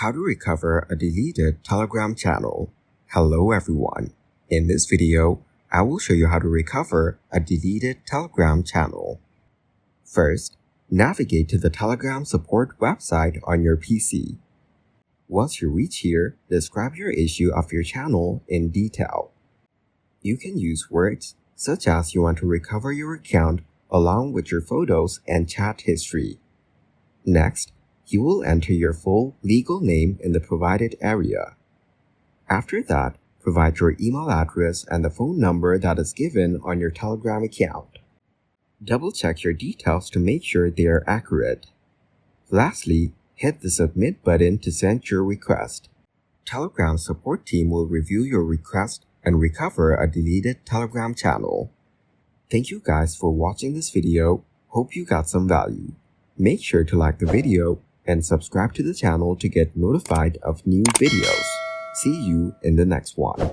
How to recover a deleted Telegram channel. Hello everyone. In this video, I will show you how to recover a deleted Telegram channel. First, navigate to the Telegram support website on your PC. Once you reach here, describe your issue of your channel in detail. You can use words such as you want to recover your account along with your photos and chat history. Next, you will enter your full legal name in the provided area. After that, provide your email address and the phone number that is given on your Telegram account. Double-check your details to make sure they are accurate. Lastly, hit the Submit button to send your request. Telegram support team will review your request and recover a deleted Telegram channel. Thank you guys for watching this video. Hope you got some value. Make sure to like the video and subscribe to the channel to get notified of new videos. See you in the next one.